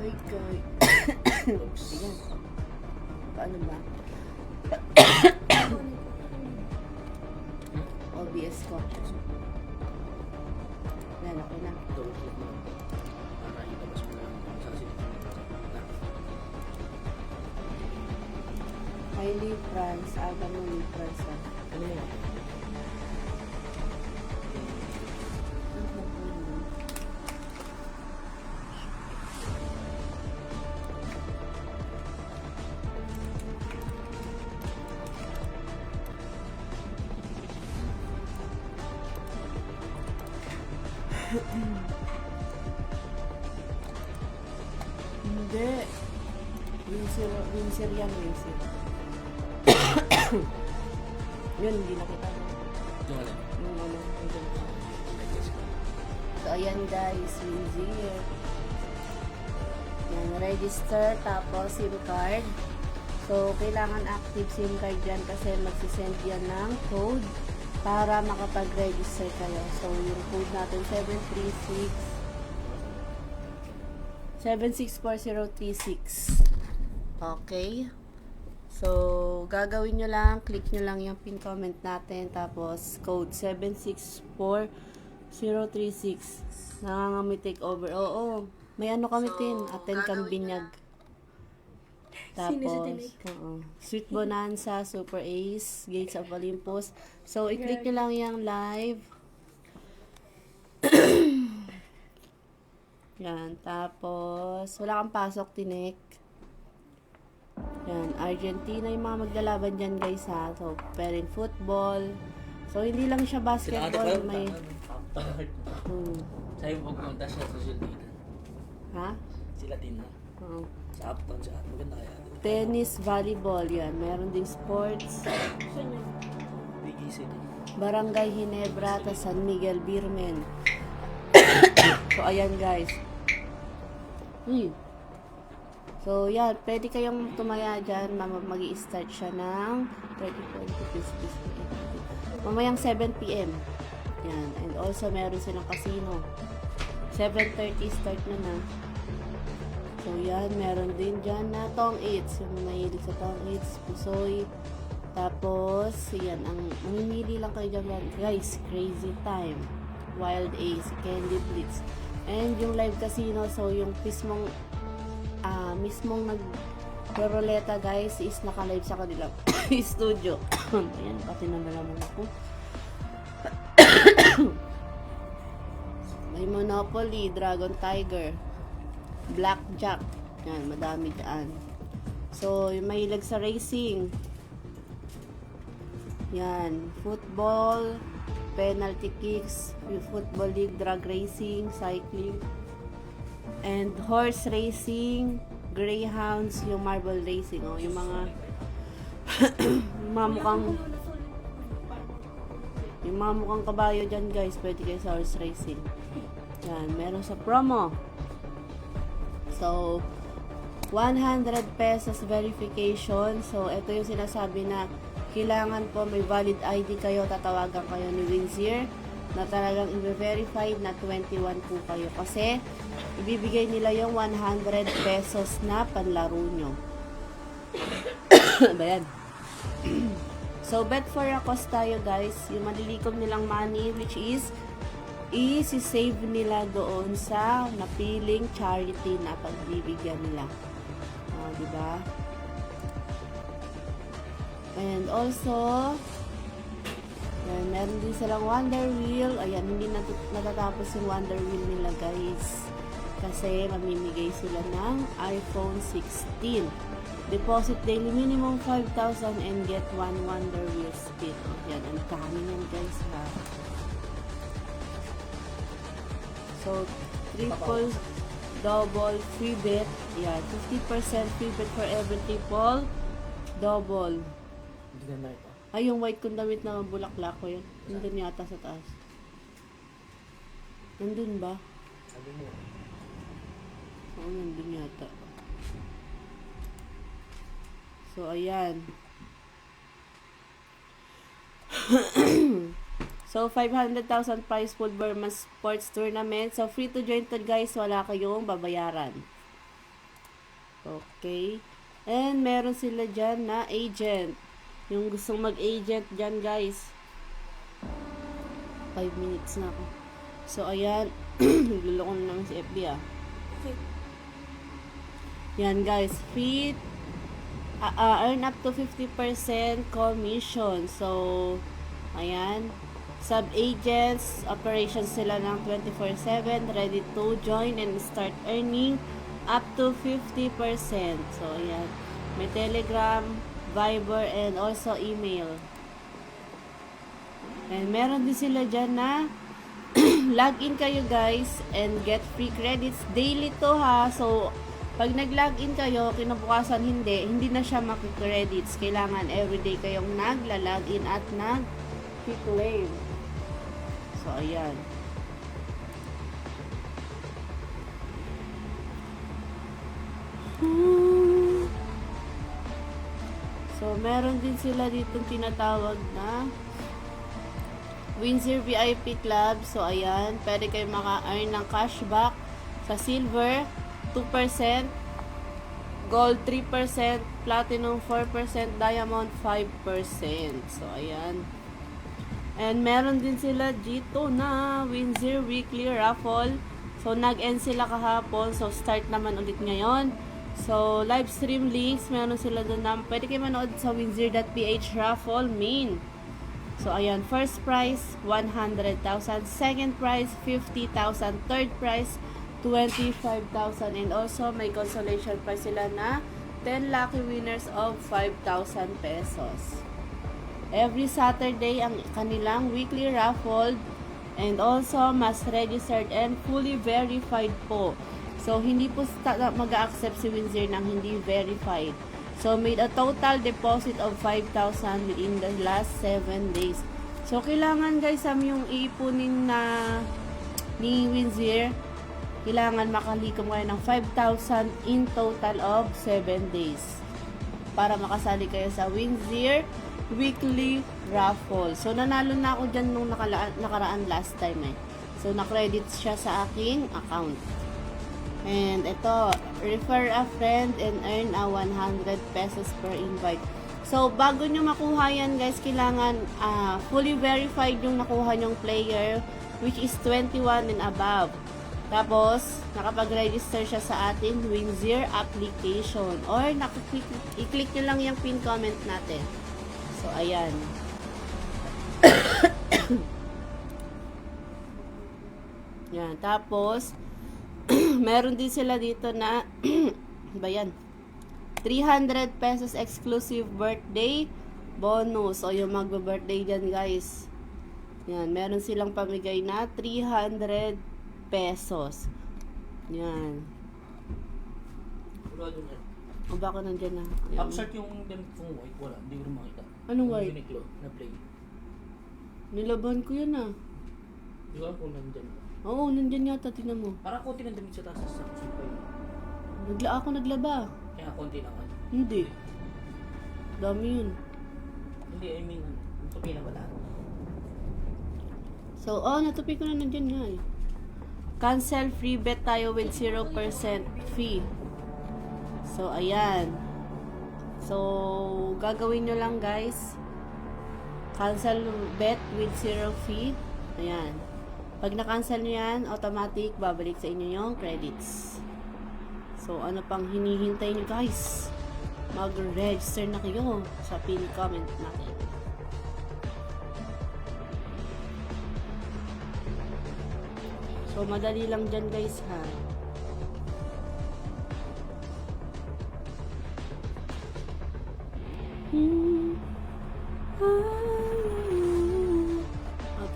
Hi guys. Ayan. Paano ba? OBS ko. Ayan, okay na. Double-click mo lang. Para itabas mo lang kung saan na. Hi, Lee France. Aga mo, Lee France. Ano mo nga? Hindi. Windsor yan, Windsor. Yun, hindi nakita mo. Yung alin? Yung ano, yung Like this. So, ayan guys, Windsor. Yan, register, tapos SIM card. So, kailangan active SIM card yan kasi magsisend yan ng code para makapag-register kayo. So, yung code natin, 764-036. Okay. So, gagawin nyo lang, click nyo lang yung pin comment natin, tapos code 764-036. Nangangami take over. Oo, may ano kami tin, attend kang binyag. Tapos, Sweet Bonanza, Super Ace, Gates of Olympus. So, i-click nyo lang yung live. Yan, tapos, wala kang pasok, Tinek. Yan, Argentina yung mga maglalaban dyan, guys, ha. So, pero in football. So, hindi lang siya basketball, may... Sa'yo pagpunta siya sa social media. Ha? Sila din na. Oo. Sa Uptown siya. Maganda kaya. Tennis, volleyball, yan. Meron ding sports. Big City. Barangay Ginebra, ta San Miguel, Birmen. So, ayan, guys. So, yan. Pwede kayong tumaya dyan. Mag-i-start siya ng 30, 40, 50, 60, 80. Mamayang 7 p.m. Yan. And also, meron silang casino. 7:30 start na. So, yan. Meron din dyan na Tong Eats. Yung mahilig sa Tong Eats, Pusoy. Tapos, yan. Mamimili lang kayo dyan. Guys, Crazy Time, Wild Ace, Candy Blitz. And yung live casino, so yung mismong nag-roleta, guys, is naka-live sa kanilang studio. Ayan, pati na nalaman ako. May Monopoly, Dragon Tiger, Blackjack. Yan, madami dyan. So, yung mahilig sa racing. Yan, football, penalty kicks, yung football league, drag racing, cycling, and horse racing, greyhounds, yung marble racing, oh, yung mga yung mga mukhang kabayo dyan, guys, pwede kayo sa horse racing. Yan, meron sa promo. So, 100 pesos verification. So, ito yung sinasabi na kailangan po may valid ID kayo, tatawagan kayo ni Windsor na talagang i-verified na 21 po kayo. Kasi, ibibigay nila yung 100 pesos na panlaro nyo. Bayan. So, bet for a cause tayo, guys. Yung malilikom nilang money, which is, i-save nila doon sa napiling charity na pagbibigyan nila. Diba? And also, yan, meron din silang Wonder Wheel. Ayan, hindi natatapos yung Wonder Wheel nila, guys. Kasi mamimigay sila ng iPhone 16. Deposit daily minimum 5,000 and get 1 Wonder Wheel spin. Yan, ang dami yan, guys, ha. So, triple, double, free bet. Yan, 50% free bet for every triple, double. Hindi ganda ito. Ay, yung white kong damit na bulaklak ko yun. Nandun yata sa taas. Nandun ba? Sabi mo. Oo, nandun yata. So, ayan. So, 500,000 prize pool Burma Sports Tournament. So, free to join to, guys. Wala kayong babayaran. Okay. And meron sila dyan na agent. Yung gustong mag-agent dyan, guys. 5 minutes na ako. So, ayan. Nagluloko na naman si FB, ah. Okay. Yan, guys. Earn up to 50% commission. So, ayan. Sub-agents, operations sila ng 24/7, ready to join and start earning up to 50%. So, ayan. May Telegram, Viber, and also email. And meron din sila dyan na login kayo guys and get free credits. Daily to ha. So, pag nag-login kayo, kinabukasan hindi na siya maki-credits. Kailangan everyday kayong nagla-login at nag-claim. So, ayan. So, meron din sila dito tinatawag na Windsor VIP Club. So, ayan. Pwede kayo maka-earn ng cashback sa silver, 2%, gold, 3%, platinum, 4%, diamond, 5%. So, ayan. And meron din sila dito na Windsor Weekly Raffle. So, nag-end sila kahapon. So, start naman ulit ngayon. So, live stream links, meron sila doon na pwede kayo manood sa windsor.ph raffle main. So, ayan, first prize, 100,000. Second prize, 50,000. Third prize, 25,000. And also, may consolation prize sila na 10 lucky winners of 5,000 pesos. Every Saturday, ang kanilang weekly raffle. And also, mas registered and fully verified po. So, hindi po mag-accept si Windsor ng hindi verified. So, made a total deposit of 5,000 within the last 7 days. So, kailangan guys, yung iipunin na ni Windsor, kailangan makalikom kayo ng 5,000 in total of 7 days. Para makasali kayo sa Windsor Weekly Raffle. So, nanalo na ako dyan nung nakaraan last time eh. So, na-credit siya sa aking account. And ito, refer a friend and earn a 100 pesos per invite. So, bago nyo makuha yan guys, kailangan fully verified yung nakuha nyong player, which is 21 and above. Tapos, nakapag-register siya sa ating Windsor application. Or, i-click nyo lang yung pin comment natin. So, ayan. Yan, tapos, meron din sila dito na ba yan? 300 pesos exclusive birthday bonus. O yung magbe-birthday dyan guys. Yan, meron silang pamigay na 300 pesos. Yan. Wala doon yan. O baka nandyan na. Ayan. Upsert yung damit kong white, wala. Hindi ko rin makita. Anong Yung white? Uniqlo na play. Nilaban ko yun ah. Hindi ko alam kung nandyan. Oo, nandyan yata. Tingnan mo. Parang konti ng damit sa taas sa super. Ako naglaba. Kaya konti lang. Hindi. Dami yun. Hindi, I mean, tupi na ba lahat? So, natupi ko na nandyan nga eh. Cancel free bet tayo with 0% fee. So, ayan. So, gagawin nyo lang guys. Cancel bet with 0 fee. Ayan. Pag na-cancel nyo yan, automatic babalik sa inyo yung credits. So, ano pang hinihintay nyo guys? Mag-register na kayo sa pin comment natin. So, madali lang dyan guys ha.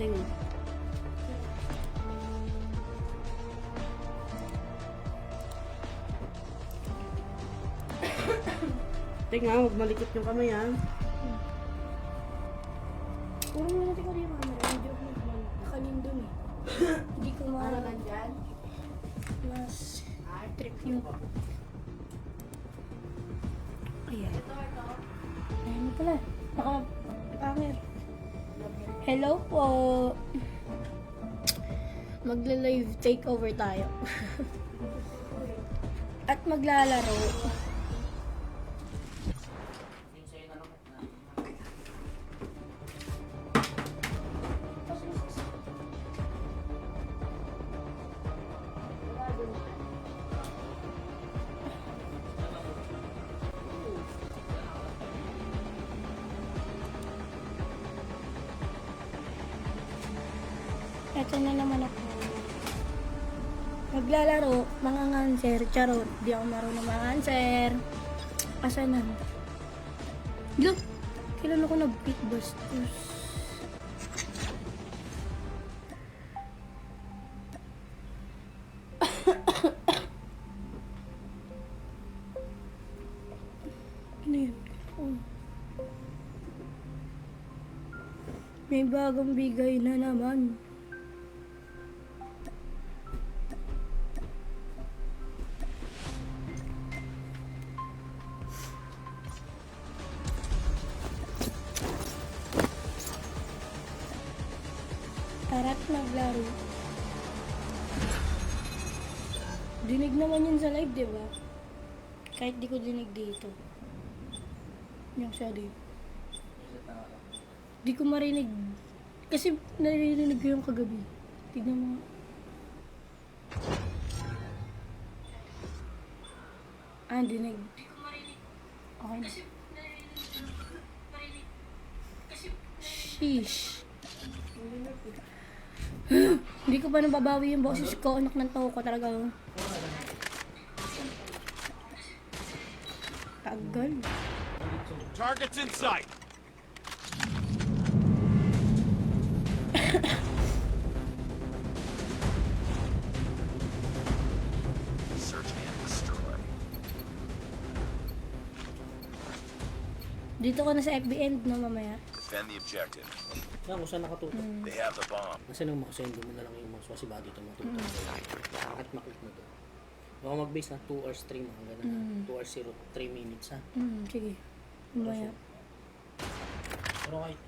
Tingnan. Tingnan, huwag malikot yung kamay ha. Puro mo natin ko rin yung camera. Medyo nakalim dun eh. Hindi ko Ano nandyan? mas trip yun. Ayan. Ayan na pala. Naka-camera. Hello po. Magla-live takeover tayo. At maglalaro. Ito na naman ako. Maglalaro, mga nganser, charot. Di ako marunong mga nganser. Asan na? Look! Kailan ako nag-beat bastos? Ano yun? Oh. May bagong bigay na naman. Tara't naglaro. Dinig naman yun sa live, di ba? Kahit di ko dinig dito. Yung sa live. Di ko marinig. Kasi naririnig ko yung kagabi. Tignan mo. Dinig. Okay na. Sheesh. Hindi ko pa nababawi yung boses ko. Anak ng tao ko talaga. Tagal. Targets in sight. Search and destroy. Dito ko na sa FB end no mamaya. Defend the objective. Yan, kung saan nakatutok. They have the bomb. Kasi nung makasendo mo na lang yung mga swasi body ito matutok. Bakit maklik mo doon? Baka mag-base na 2 hours 3 mga ganun. 2 hours 0, 3 minutes ha. Sige. Mamaya. Pero kahit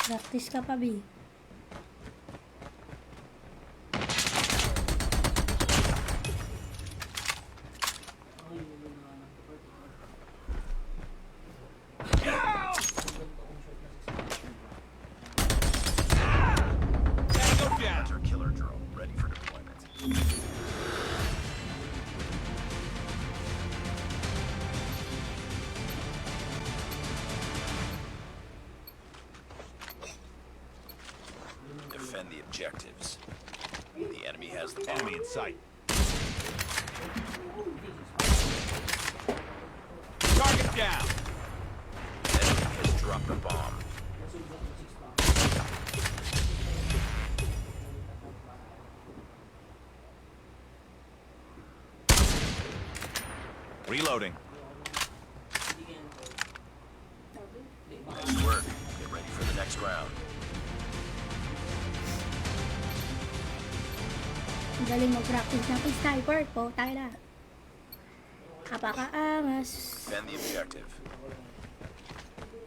Practice ka pa, B. Tango down. Hunter killer drone ready for deployment. Defend the objectives. The enemy has the bomb. Enemy in sight. Target down. Enemy has dropped the bomb. Reloading. Nice work. Get ready for the next round. Ang galing mag-practice ng sniper po. Tayo na. Kapakaangas. Defend the objective.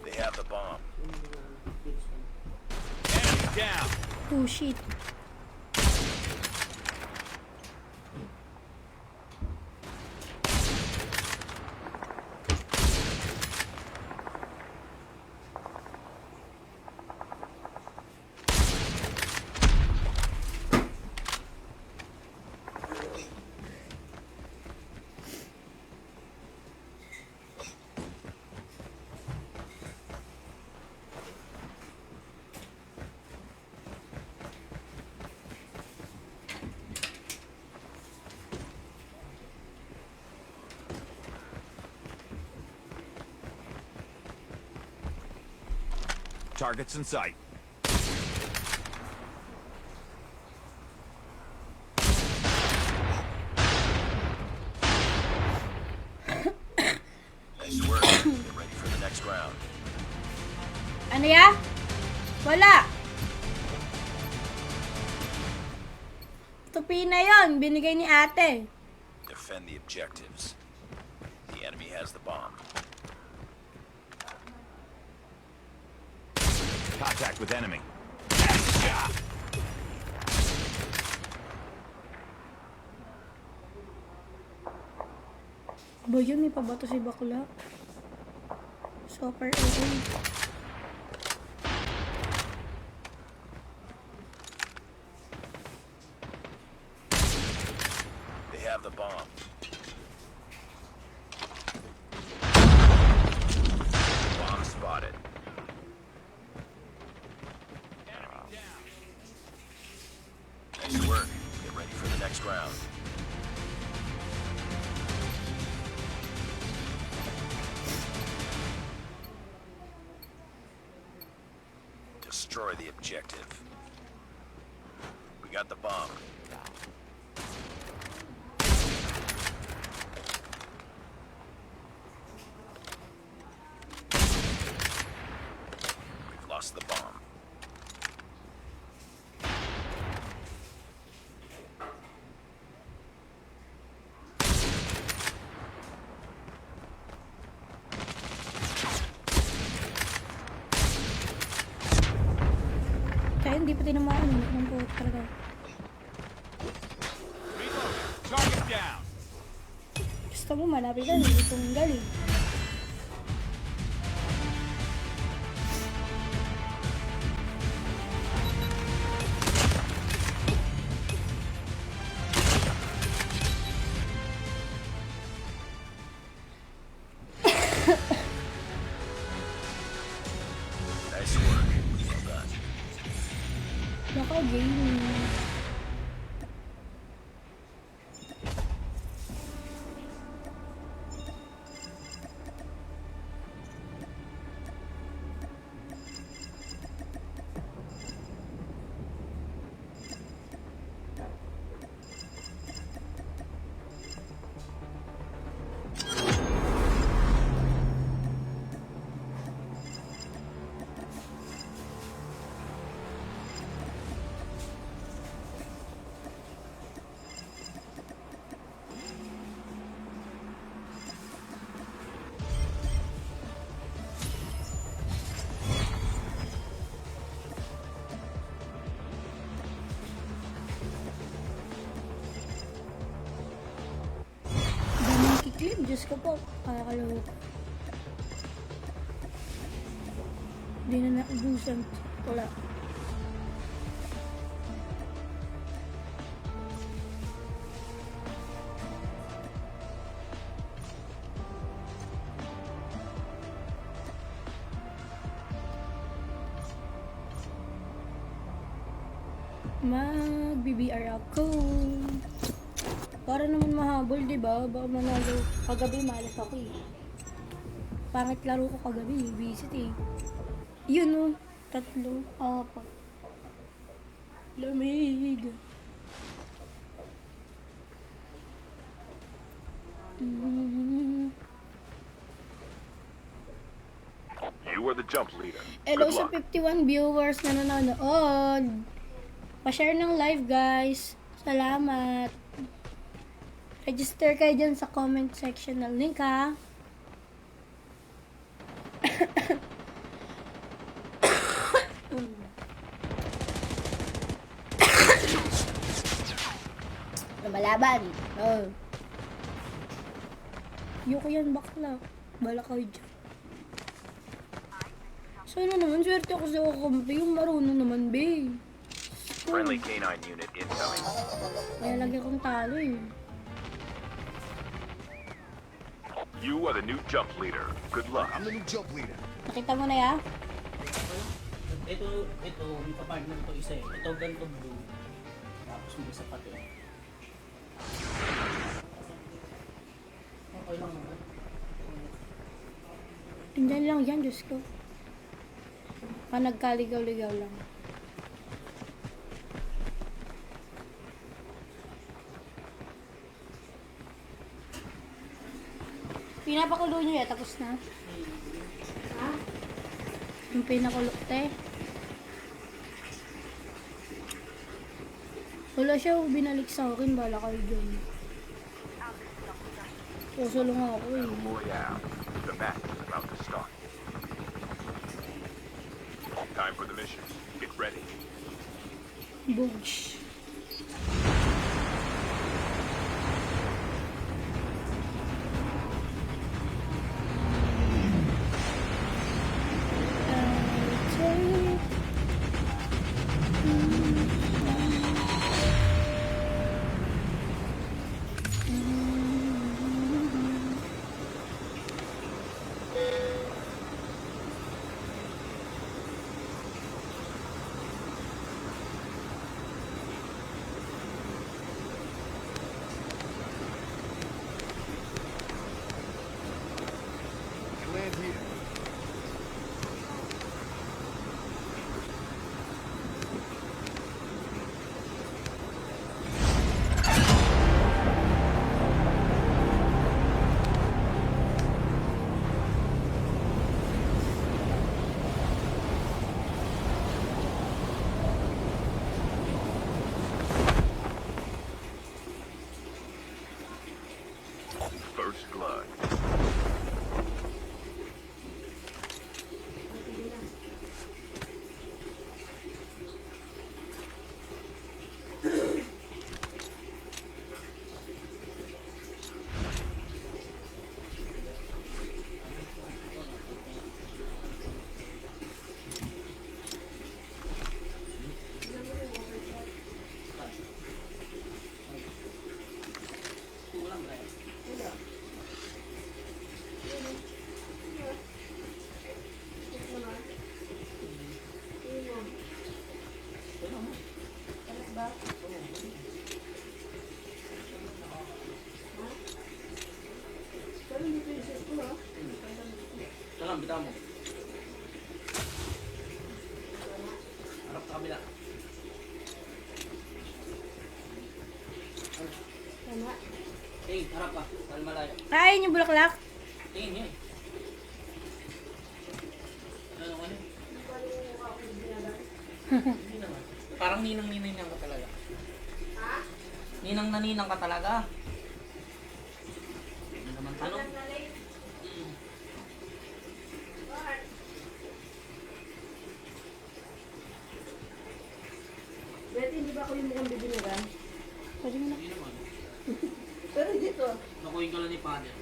They have the bomb. Enemy down. Oh shit. Targets in sight. Nice work. Get ready for the next round. Ano ya? Wala. Tupi na yon, binigay ni ate. Defend the objectives. The enemy has the bomb. Contact with enemy. Ba yun, may pabato si bakla. Super AA. They have the bomb. Bomb spotted. Nice work. Get ready for the next round. Destroy the objective. We got the bomb. We've lost the bomb. Kaya hindi pa tinamaan. Ang buot talaga. Reloading. Target down. Gusto mo malapit ka, hindi kong galing. Nice work. Well done. Naka-game. Daming kiklip. Diyos ko po. Kakakalawit. Hindi na naubusan. Wala. Mag-BBR ako. Para naman mahabol, di ba? Baka manalo. Kagabi, malas ako eh. Pangit laro ko kagabi, visit eh. Yun oh, 3, 4. Lamig. You are the jump leader. Hello Good sa luck. 51 viewers na nanonood. Pa-share ng live, guys. Salamat. Register kayo dyan sa comment section ng link, ha? Lumalaban. Oh. Yuko yan, bakla. Bala kayo dyan. Sana naman, swerte ako sa kakampi. Yung marunong naman, be. Friendly canine unit incoming. Kaya lagi akong talo eh. You are the new jump leader. Good luck. I'm the new jump leader. Nakita mo na ya? Ito, may kapartner to isa eh. Ito ganito blue. Tapos may isa pa to eh. Okay lang naman. Tingnan lang yan, Diyos ko. Nagkaligaw-ligaw lang. Pinapakulo niyo ya, tapos na. Ha? Yung pinakulo, te. Wala siya binalik sa akin, bala kayo dyan. Susulong ako eh. Royale. The match is about to start. Time for the mission. Get ready. Boosh. Land here. First blood. Salam, bitaw mo. Harap sa kabila. Tingin, harap ka. Dahil malayo. Kain yung bulaklak. Tingin yun. Ano ano? Hindi naman. Parang ninang-ninang ka talaga. Ha? Ninang na ninang ka talaga. Hindi naman tanong. Betty, hindi ba ako yung mukhang bibinagan? Pwede mo na. Hindi naman. Pero dito. Nakuhin ka lang ni Father.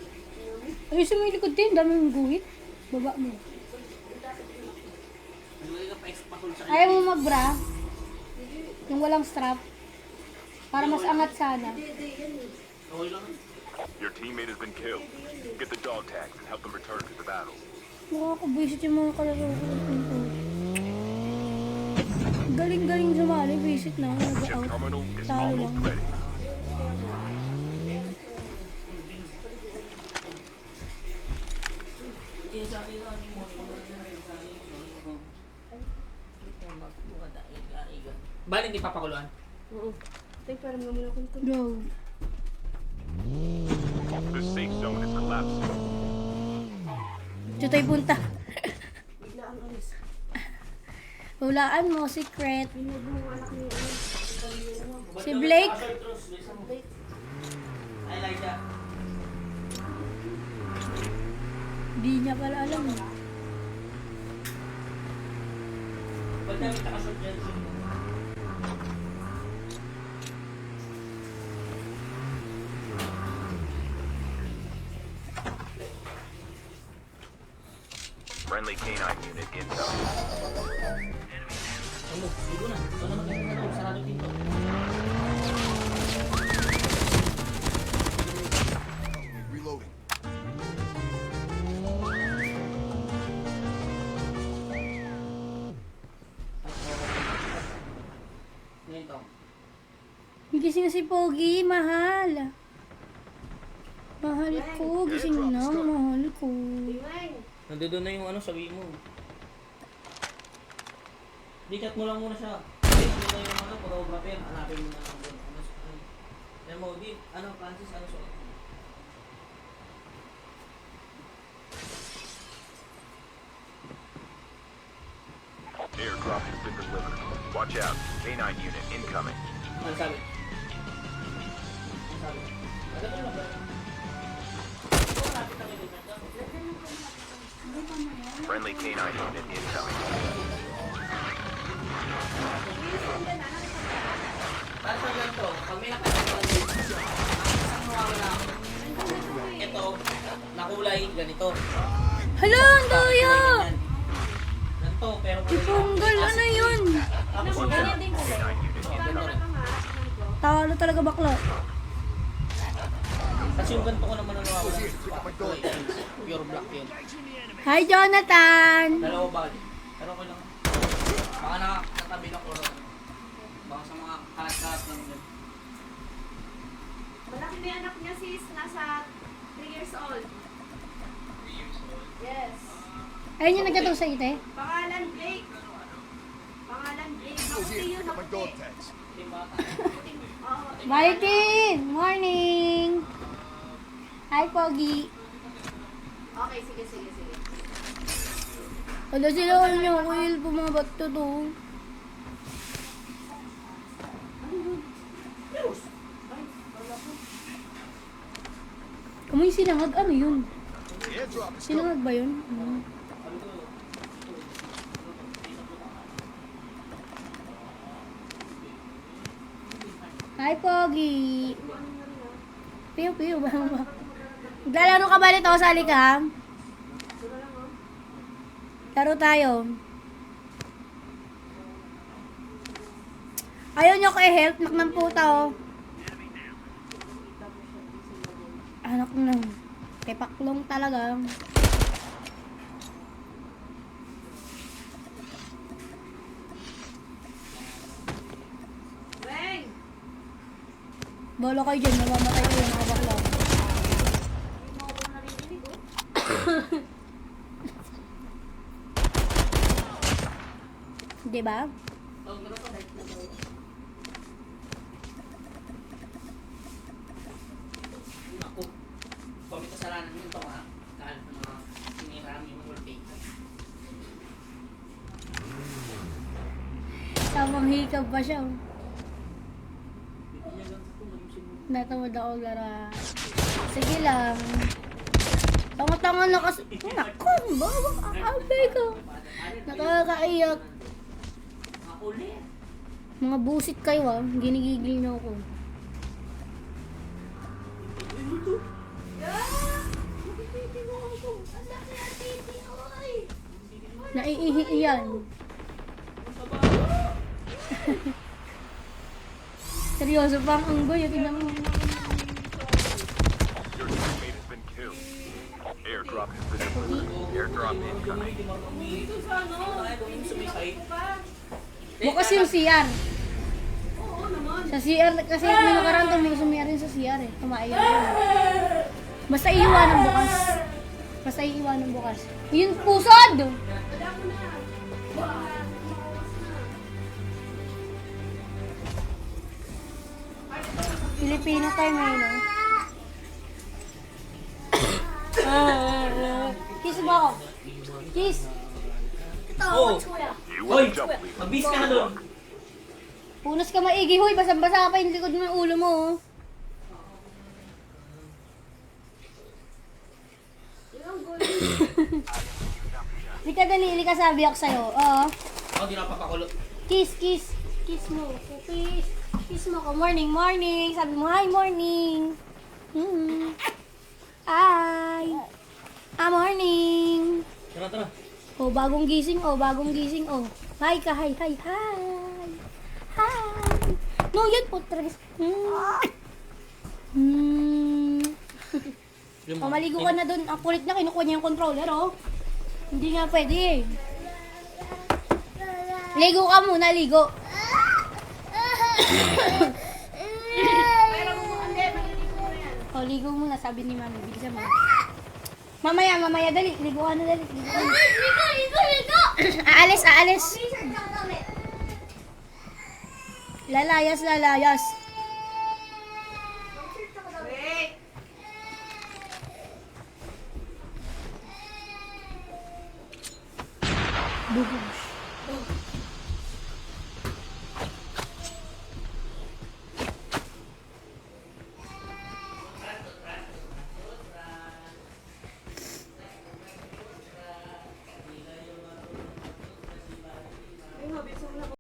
Ayusin mo yung likod din, dami mong guhit. Baba mo. Nalagay ka pa espasol sa Ayaw mo mag-bra? Yung walang strap? Para mas angat sana. Okay lang. Your teammate has been killed. Get the dog tags and help them return to the battle. Nakakabisit yung mga kalaro ko. Galing-galing sumali, visit na. Chip Nag-out. terminal is Talo almost lang. ready. Bali, hindi papakuluan. Oo. Teka, parang naman ako ito. Go. The safe zone is collapsing. Dito tayo punta. Bigla ang alis. Hulaan mo, secret. Pinag mo ang anak niya. Si Blake. Ay, Liza. Di niya pala alam. Ba't namin nakasot dyan? Friendly canine unit incoming. Ano? Ligo na. Ito naman yung ano, sarado pinto. Reloading. Ngayon to. Gising na si Pogi, mahal. Mahal ko, gising na, mahal ko. Nandoon na yung ano, sabi mo. Dikat mo lang muna siya. Hindi mo yung ano, photographer. Hanapin mo na lang doon. Alam mo, Francis, ano suot mo? Airdrop has been delivered. Watch out. K9 unit incoming. Ano sabi? Ano sabi? Agad mo lang ba? Oo, napit ang ito. Friendly K9 unit incoming. Para sa ganito, pag may nakatagal din, ang isang mawawala ako. Ito, nakulay, ganito. Hala, ang daya! Ganyan. Ganito, pero Ipunggal, ano yun? Tapos yung ganyan din kulay. Ganito rin. Talo talaga bakla. Kasi yung ganito ko naman ang nawawala. Kulay, pure black yun. Hi, Jonathan! Dalawa ba? Pero okay lang. Baka nakatabi na ko. Baka sa mga kalat-kalat lang yun. Malaki na yung anak niya sis, nasa 3 years old. 3 years old? Yes. Ayun yung nagkataw sa ite. Pangalan Blake. Pangalan Blake. Nakuti yun, nakuti. Yung bata. Oo. Martin! Morning! Hi, Pogi! Okay, sige. Wala sila kanya, Will. Pumabat to to. Kamoy sinangag, ano yun? Sinangag ba yun? Hi, Pogi! Piyo ba? Maglalaro ka ba nito sa alikam? Laro tayo. Ayaw nyo ko i-help. Nak ng puta, oh. Anak ng pepaklong talaga. Bang! Bolo kayo dyan. Namamatay ko yung mga bakla. Diba? Ako, pamit kasalanan mo ito ha. Kahit na mga sinirami yung wallpaper. Tamang hikab pa siya, oh. Hindi niya lang ito mag-isin mo. Natamad ako lara. Sige lang. Tanga-tanga na kasi. Naku, bawang akabay ko. Nakakaiyak. Mga ulit. Mga busit kayo, ah. Ginigigil na ako. Naiihi yan. Seryoso pa ang unggoy. Tingnan mo. Your teammate has been killed. Airdrop has been delivered. Airdrop incoming. Bukas yung CR. Sa CR kasi may nakaraan to, may sumiyarin sa CR eh. Tumaiyak yun. Basta iiwanan bukas. Basta iiwanan bukas. Yun, pusod! Pilipino tayo ngayon, no? Kiss mo ako. Kiss. Oh! You Hoy! will jump lead. Mag-bis ka na doon. Punas ka maigi, hoy. Basang-basa pa yung likod ng ulo mo, oh. Lika dali, lika sabi ako sa'yo. Oo. Ako, di na papakulo. Kiss, kiss. Kiss mo. Kiss. Kiss mo ko. Morning, morning. Sabi mo, hi, morning. Hi. Morning. Tara. Oh, bagong gising, oh. Bagong gising, oh. Hi ka, hi, hi, hi. Hi. No, yan po, tres. Oh, maligo ka na dun. Ang kulit na, kinukuha niya yung controller, oh. Hindi nga pwede, eh. Ligo ka muna, ligo. Oh, ligo muna, sabi ni Mami. Bilisan mo. Mamaya, dali. Ligo ka na, dali. Ligo. Aalis. Lalayas, lalayas. Bubush.